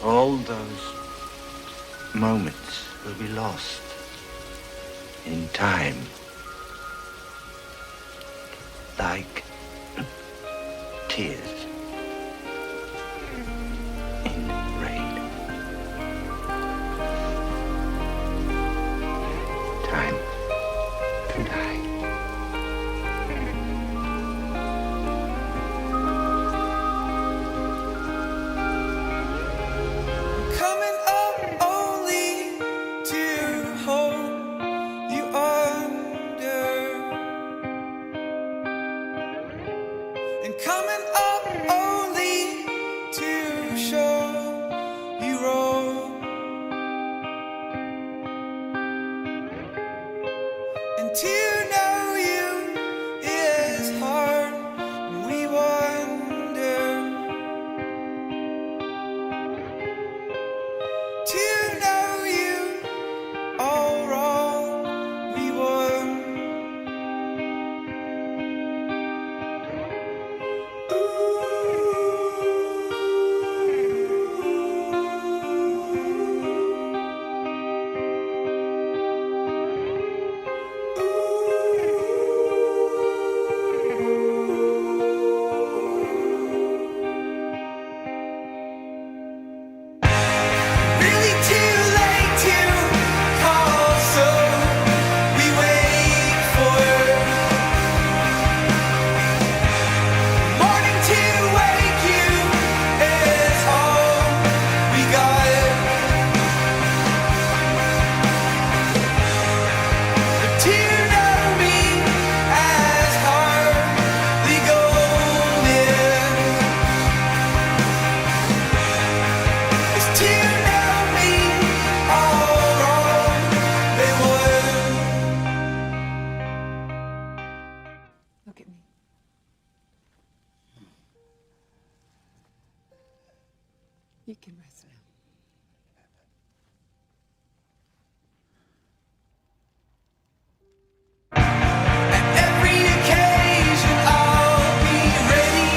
All those moments will be lost in time. Like tears in rain. Time to die. Coming up only to hold you under, and coming up only to show you wrong, and to know you is hard, and we wonder. To know you all wrong, we were. Really too late to call, so we wait for morning to wake you is all we got. But to know me as hardly golden is to know me all wrong. They would. Look at me. You can rest now. At every occasion, I'll be ready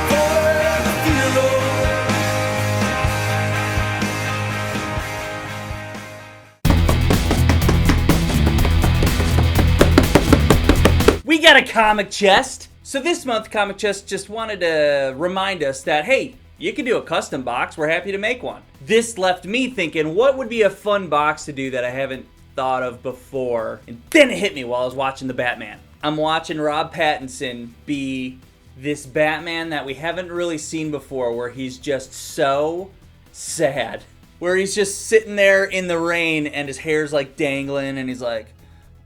for the funeral. We got a comic chest. So this month, Comic Chest just wanted to remind us that, hey, you can do a custom box. We're happy to make one. This left me thinking, what would be a fun box to do that I haven't thought of before? And then it hit me while I was watching the Batman. I'm watching Rob Pattinson be this Batman that we haven't really seen before, where he's just so sad. Where he's just sitting there in the rain and his hair's like dangling and he's like,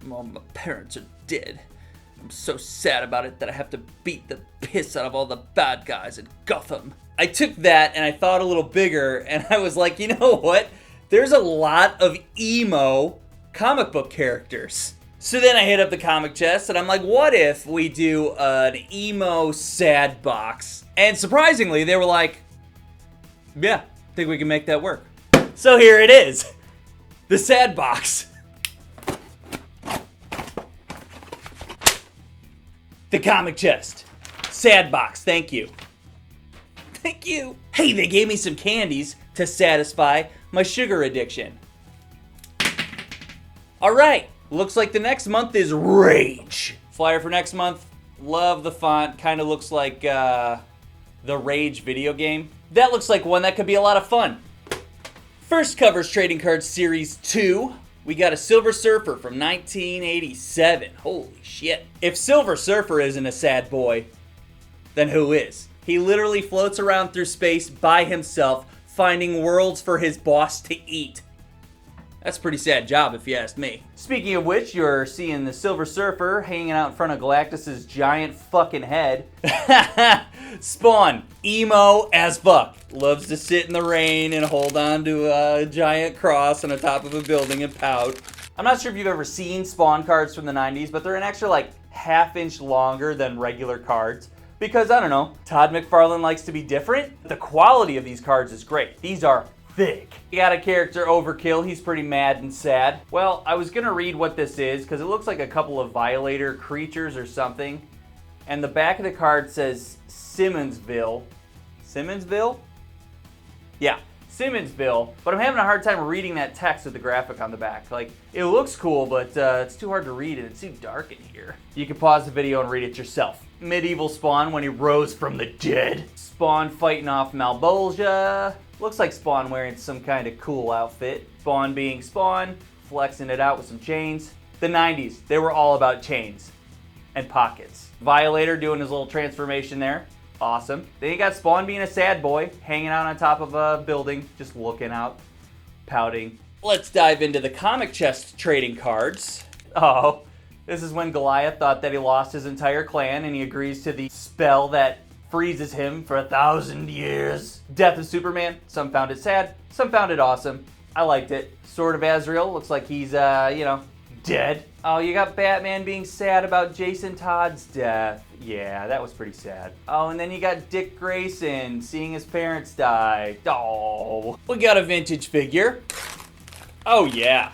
"Well, my parents are dead. I'm so sad about it that I have to beat the piss out of all the bad guys in Gotham." I took that and I thought a little bigger and I was like, you know what? There's a lot of emo comic book characters. So then I hit up the comic chest and I'm like, what if we do an emo sad box? And surprisingly, they were like, yeah, I think we can make that work. So here it is. The sad box. The comic chest. Sad box, thank you. Thank you. Hey, they gave me some candies to satisfy my sugar addiction. Alright, looks like the next month is Rage. Flyer for next month, love the font. Kind of looks like the Rage video game. That looks like one that could be a lot of fun. First covers Trading Cards Series 2. We got a Silver Surfer from 1987. Holy shit. If Silver Surfer isn't a sad boy, then who is? He literally floats around through space by himself, finding worlds for his boss to eat. That's a pretty sad job if you ask me. Speaking of which, you're seeing the Silver Surfer hanging out in front of Galactus's giant fucking head. Spawn, emo as fuck. Loves to sit in the rain and hold on to a giant cross on the top of a building and pout. I'm not sure if you've ever seen Spawn cards from the 90s, but they're an extra like half-inch longer than regular cards. Because, I don't know, Todd McFarlane likes to be different. The quality of these cards is great. These are thick. You got a character, Overkill. He's pretty mad and sad. Well, I was gonna read what this is because it looks like a couple of Violator creatures or something. And the back of the card says Simmonsville. Simmonsville? Yeah. Simmonsville, but I'm having a hard time reading that text with the graphic on the back. Like, it looks cool, but it's too hard to read and it's too dark in here. You can pause the video and read it yourself. Medieval Spawn when he rose from the dead. Spawn fighting off Malbolgia. Looks like Spawn wearing some kind of cool outfit. Spawn being Spawn, flexing it out with some chains. The 90s, they were all about chains and pockets. Violator doing his little transformation there. Awesome. Then you got Spawn being a sad boy, hanging out on top of a building, just looking out, pouting. Let's dive into the comic chest trading cards. Oh, this is when Goliath thought that he lost his entire clan and he agrees to the spell that freezes him for 1,000 years. Death of Superman. Some found it sad, some found it awesome. I liked it. Sword of Azrael. Looks like he's, dead. Oh, you got Batman being sad about Jason Todd's death. Yeah, that was pretty sad. Oh, and then you got Dick Grayson seeing his parents die. Oh, we got a vintage figure. Oh, yeah.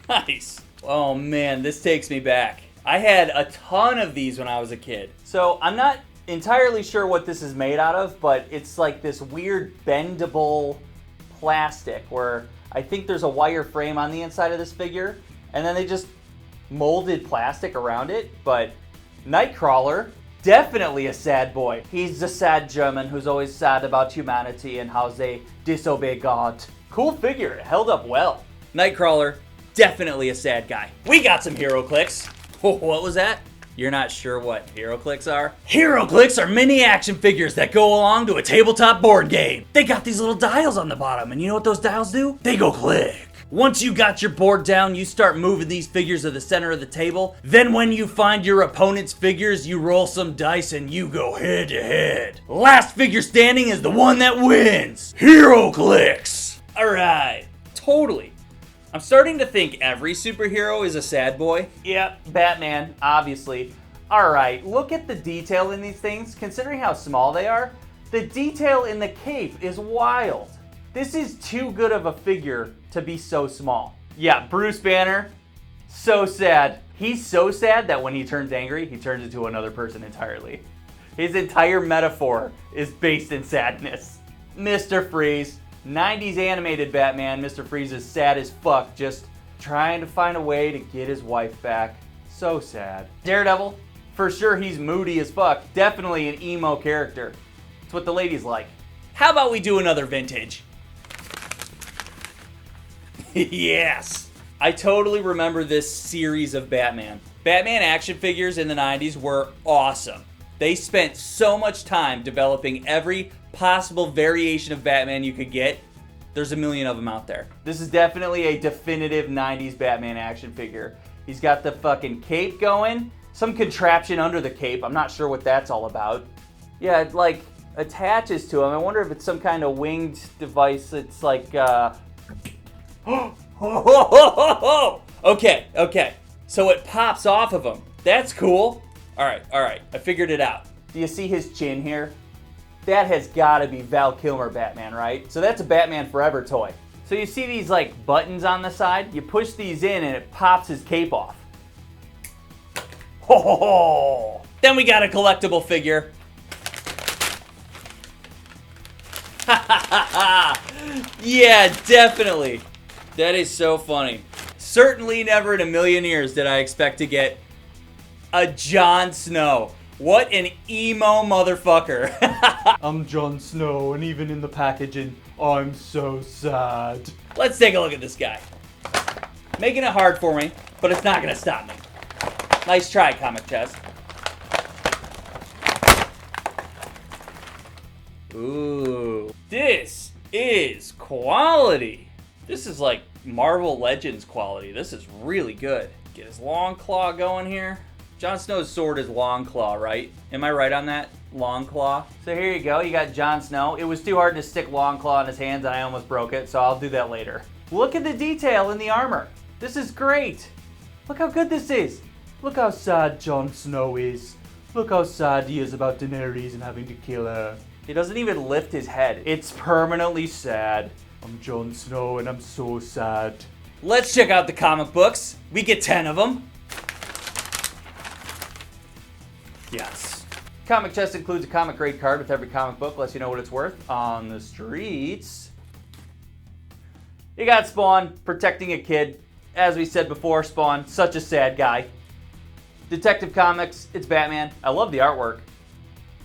Nice. Oh, man, this takes me back. I had a ton of these when I was a kid. So I'm not entirely sure what this is made out of, but it's like this weird bendable plastic where I think there's a wire frame on the inside of this figure, and then they just molded plastic around it. But Nightcrawler, definitely a sad boy. He's the sad German who's always sad about humanity and how they disobey God. Cool figure, it held up well. Nightcrawler, definitely a sad guy. We got some hero clicks. Oh, what was that? You're not sure what hero clicks are? Hero clicks are mini action figures that go along to a tabletop board game. They got these little dials on the bottom, and you know what those dials do? They go click. Once you got your board down, you start moving these figures to the center of the table. Then when you find your opponent's figures, you roll some dice and you go head to head. Last figure standing is the one that wins. Hero clicks. All right, totally. I'm starting to think every superhero is a sad boy. Yep, Batman, obviously. Alright, look at the detail in these things. Considering how small they are, the detail in the cape is wild. This is too good of a figure to be so small. Yeah, Bruce Banner, so sad. He's so sad that when he turns angry, he turns into another person entirely. His entire metaphor is based in sadness. Mr. Freeze. 90s animated Batman, Mr. Freeze is sad as fuck, just trying to find a way to get his wife back. So sad. Daredevil, for sure he's moody as fuck, definitely an emo character. It's what the ladies like. How about we do another vintage? Yes! I totally remember this series of Batman. Batman action figures in the 90s were awesome. They spent so much time developing every possible variation of Batman you could get. There's a million of them out there. This is definitely a definitive 90s Batman action figure. He's got the fucking cape going, some contraption under the cape. I'm not sure what that's all about. Yeah, it like attaches to him. I wonder if it's some kind of winged device. It's like, Okay. So it pops off of him. That's cool. All right. I figured it out. Do you see his chin here? That has got to be Val Kilmer Batman, right? So that's a Batman Forever toy. So you see these like buttons on the side? You push these in and it pops his cape off. Ho ho ho! Then we got a collectible figure. Yeah, definitely. That is so funny. Certainly never in a million years did I expect to get a Jon Snow. What an emo motherfucker. I'm Jon Snow, and even in the packaging, I'm so sad. Let's take a look at this guy. Making it hard for me, but it's not gonna stop me. Nice try, Comic Chest. Ooh, this is quality. This is like Marvel Legends quality. This is really good. Get his long claw going here. Jon Snow's sword is long claw, right? Am I right on that? Long claw. So here you go. You got Jon Snow. It was too hard to stick long claw in his hands and I almost broke it, so I'll do that later. Look at the detail in the armor. This is great. Look how good this is. Look how sad Jon Snow is. Look how sad he is about Daenerys and having to kill her. He doesn't even lift his head. It's permanently sad. I'm Jon Snow and I'm so sad. Let's check out the comic books. We get 10 of them. Yes. Comic chest includes a comic grade card with every comic book, lets you know what it's worth on the streets. You got Spawn protecting a kid. As we said before, Spawn, such a sad guy. Detective Comics, it's Batman. I love the artwork.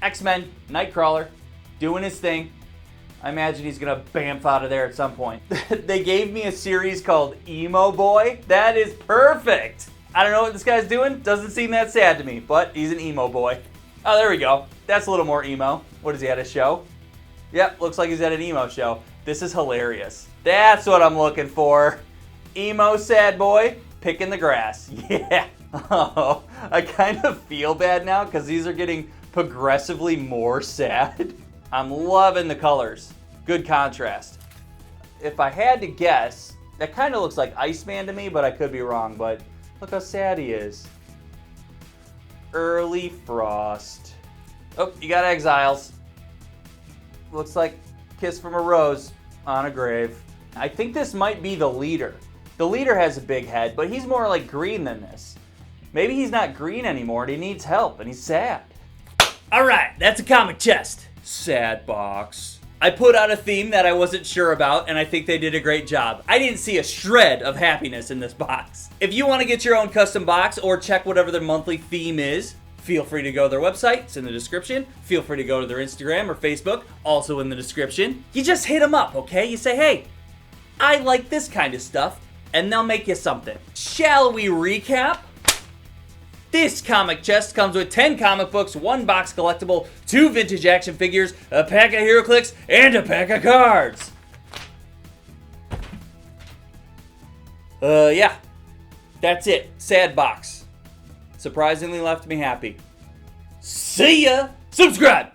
X-Men, Nightcrawler, doing his thing. I imagine he's gonna bamf out of there at some point. They gave me a series called Emo Boy. That is perfect. I don't know what this guy's doing. Doesn't seem that sad to me, but he's an emo boy. Oh, there we go. That's a little more emo. What is he at a show? Yep, looks like he's at an emo show. This is hilarious. That's what I'm looking for. Emo sad boy picking the grass. Yeah. Oh, I kind of feel bad now because these are getting progressively more sad. I'm loving the colors. Good contrast. If I had to guess, that kind of looks like Iceman to me, but I could be wrong. But look how sad he is. Early frost. Oh, you got exiles. Looks like kiss from a rose on a grave. I think this might be the leader. The leader has a big head, but he's more like green than this. Maybe he's not green anymore and he needs help and he's sad. All right, that's a comic chest. Sad box. I put out a theme that I wasn't sure about and I think they did a great job. I didn't see a shred of happiness in this box. If you want to get your own custom box or check whatever their monthly theme is, feel free to go to their website, it's in the description. Feel free to go to their Instagram or Facebook, also in the description. You just hit them up, okay? You say, hey, I like this kind of stuff, and they'll make you something. Shall we recap? This comic chest comes with 10 comic books, 1 box collectible, 2 vintage action figures, a pack of HeroClix, and a pack of cards. Yeah. That's it. Sad box. Surprisingly left me happy. See ya! Subscribe!